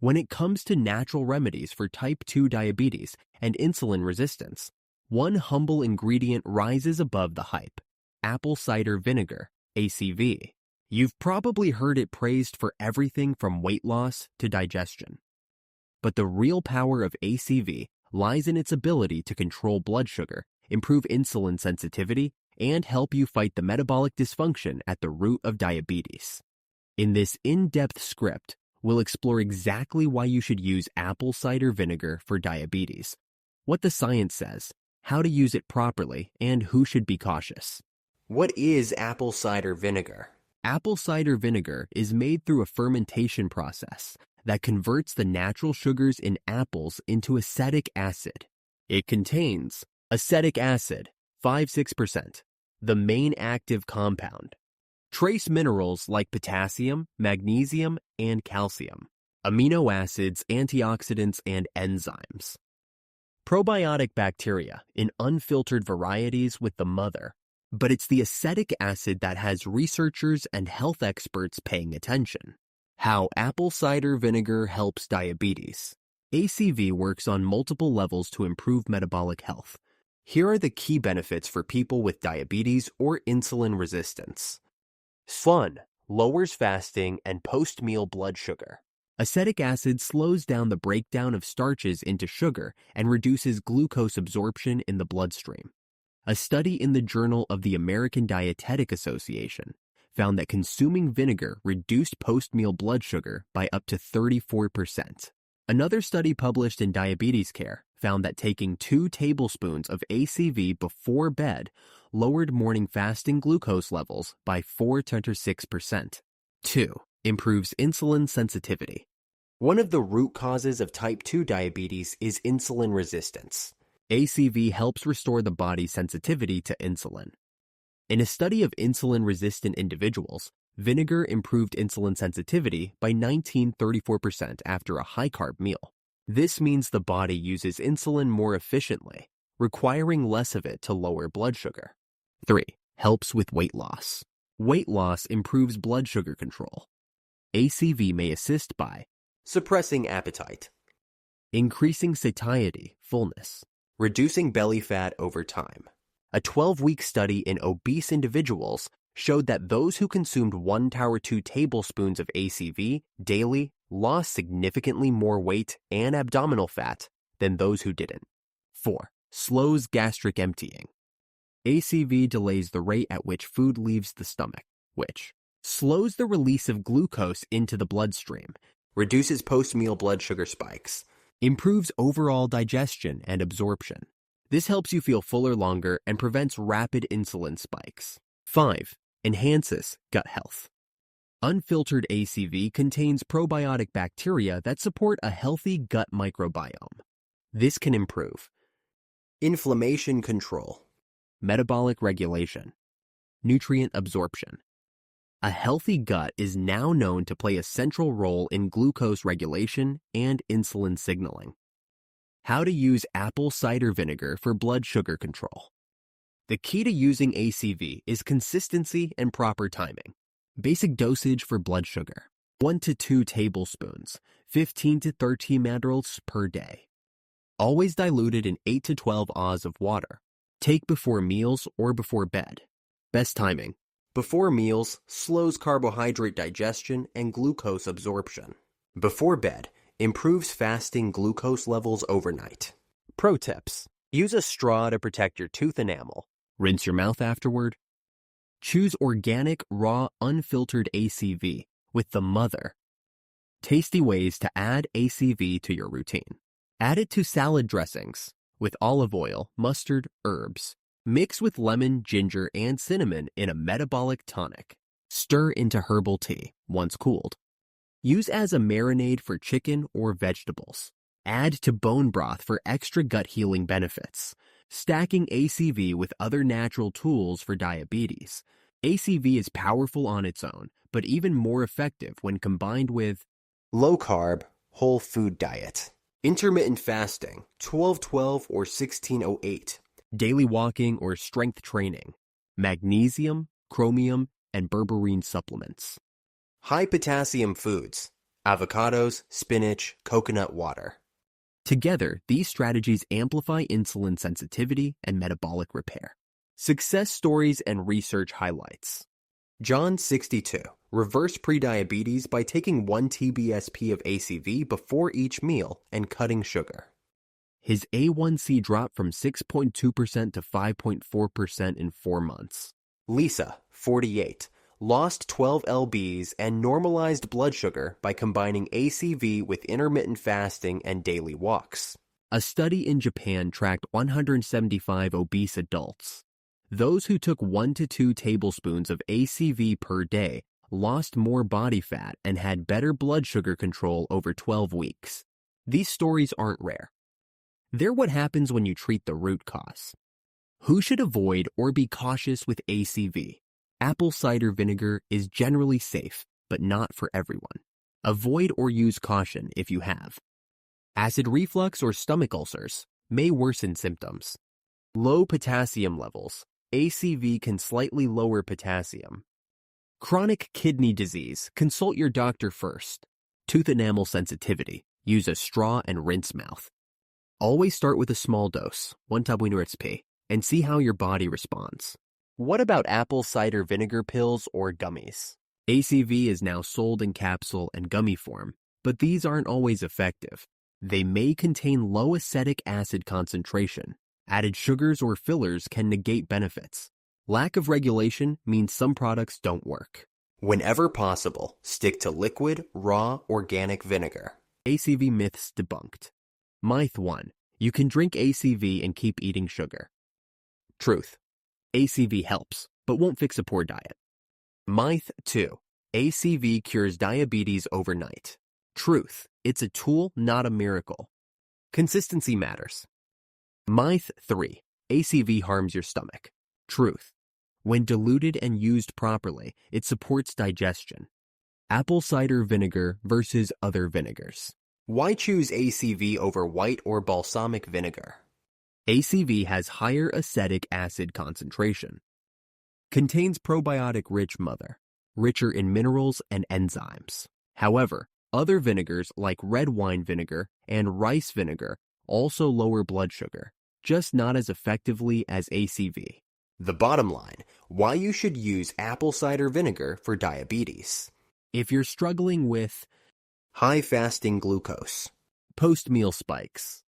When it comes to natural remedies for type 2 diabetes and insulin resistance, one humble ingredient rises above the hype: apple cider vinegar, ACV. You've probably heard it praised for everything from weight loss to digestion. But the real power of ACV lies in its ability to control blood sugar, improve insulin sensitivity, and help you fight the metabolic dysfunction at the root of diabetes. In this in-depth script, we'll explore exactly why you should use apple cider vinegar for diabetes, what the science says, how to use it properly, and who should be cautious. What is apple cider vinegar? Apple cider vinegar is made through a fermentation process that converts the natural sugars in apples into acetic acid. It contains acetic acid, 5-6%, the main active compound, trace minerals like potassium, magnesium, and calcium, amino acids, antioxidants, and enzymes, probiotic bacteria in unfiltered varieties with the mother. But it's the acetic acid that has researchers and health experts paying attention. How apple cider vinegar helps diabetes. ACV works on multiple levels to improve metabolic health. Here are the key benefits for people with diabetes or insulin resistance. Fun, lowers fasting and post-meal blood sugar. Acetic acid slows down the breakdown of starches into sugar and reduces glucose absorption in the bloodstream. A study in the Journal of the American Dietetic Association found that consuming vinegar reduced post-meal blood sugar by up to 34%. Another study published in Diabetes Care found that taking 2 tablespoons of ACV before bed lowered morning fasting glucose levels by 4 to 6%. 2. Improves insulin sensitivity. One of the root causes of type 2 diabetes is insulin resistance. ACV helps restore the body's sensitivity to insulin. In a study of insulin-resistant individuals, vinegar improved insulin sensitivity by 19-34% after a high-carb meal. This means the body uses insulin more efficiently, requiring less of it to lower blood sugar. 3. Helps with weight loss. Weight loss improves blood sugar control. ACV may assist by suppressing appetite, increasing satiety, fullness, reducing belly fat over time. A 12-week study in obese individuals showed that those who consumed 1 to 2 tablespoons of ACV daily lost significantly more weight and abdominal fat than those who didn't. 4. Slows gastric emptying. ACV delays the rate at which food leaves the stomach, which slows the release of glucose into the bloodstream, reduces post-meal blood sugar spikes, improves overall digestion and absorption. This helps you feel fuller longer and prevents rapid insulin spikes. 5. Enhances gut health. Unfiltered ACV contains probiotic bacteria that support a healthy gut microbiome. This can improve inflammation control, metabolic regulation, nutrient absorption. A healthy gut is now known to play a central role in glucose regulation and insulin signaling. How to use apple cider vinegar for blood sugar control. The key to using ACV is consistency and proper timing. Basic dosage for blood sugar: 1 to 2 tablespoons, 15 to 13 milliliters per day. Always diluted in 8 to 12 oz of water. Take before meals or before bed. Best timing: before meals, slows carbohydrate digestion and glucose absorption. Before bed, improves fasting glucose levels overnight. Pro tips: use a straw to protect your tooth enamel. Rinse your mouth afterward. Choose organic, raw, unfiltered ACV with the mother. Tasty ways to add ACV to your routine. Add it to salad dressings with olive oil, mustard, herbs. Mix with lemon, ginger, and cinnamon in a metabolic tonic. Stir into herbal tea once cooled. Use as a marinade for chicken or vegetables. Add to bone broth for extra gut healing benefits. Stacking ACV with other natural tools for diabetes. ACV is powerful on its own, but even more effective when combined with low-carb, whole food diet, intermittent fasting, 12-12 or 16-08, daily walking or strength training, magnesium, chromium, and berberine supplements. High potassium foods, avocados, spinach, coconut water. Together, these strategies amplify insulin sensitivity and metabolic repair. Success stories and research highlights. John, 62, reversed prediabetes by taking 1 TBSP of ACV before each meal and cutting sugar. His A1C dropped from 6.2% to 5.4% in 4 months. Lisa, 48, lost 12 lbs and normalized blood sugar by combining ACV with intermittent fasting and daily walks. A study in Japan tracked 175 obese adults. Those who took 1 to 2 tablespoons of ACV per day lost more body fat and had better blood sugar control over 12 weeks. These stories aren't rare. They're what happens when you treat the root cause. Who should avoid or be cautious with ACV? Apple cider vinegar is generally safe, but not for everyone. Avoid or use caution if you have. Acid reflux or stomach ulcers may worsen symptoms. Low potassium levels. ACV can slightly lower potassium. Chronic kidney disease. Consult your doctor first. Tooth enamel sensitivity. Use a straw and rinse mouth. Always start with a small dose, 1 tabuinuretsp, and see how your body responds. What about apple cider vinegar pills or gummies? ACV is now sold in capsule and gummy form, but these aren't always effective. They may contain low acetic acid concentration. Added sugars or fillers can negate benefits. Lack of regulation means some products don't work. Whenever possible, stick to liquid, raw, organic vinegar. ACV myths debunked. Myth 1. You can drink ACV and keep eating sugar. Truth. ACV helps, but won't fix a poor diet. Myth 2. ACV cures diabetes overnight. Truth. It's a tool, not a miracle. Consistency matters. Myth 3. ACV harms your stomach. Truth. When diluted and used properly, it supports digestion. Apple cider vinegar versus other vinegars. Why choose ACV over white or balsamic vinegar? ACV has higher acetic acid concentration. Contains probiotic-rich mother, richer in minerals and enzymes. However, other vinegars like red wine vinegar and rice vinegar also lower blood sugar, just not as effectively as ACV. The bottom line, why you should use apple cider vinegar for diabetes. If you're struggling with high fasting glucose, post-meal spikes,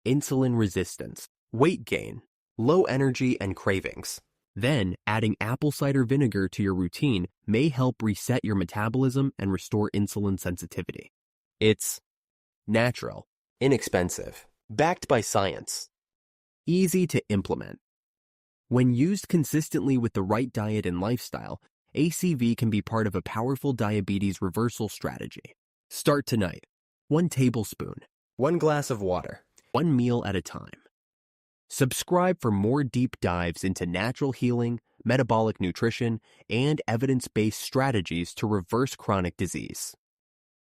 insulin resistance, weight gain, low energy and cravings, then adding apple cider vinegar to your routine may help reset your metabolism and restore insulin sensitivity. It's natural, inexpensive, backed by science, easy to implement. When used consistently with the right diet and lifestyle, ACV can be part of a powerful diabetes reversal strategy. Start tonight. 1 tablespoon. 1 glass of water. 1 meal at a time. Subscribe for more deep dives into natural healing, metabolic nutrition, and evidence-based strategies to reverse chronic disease.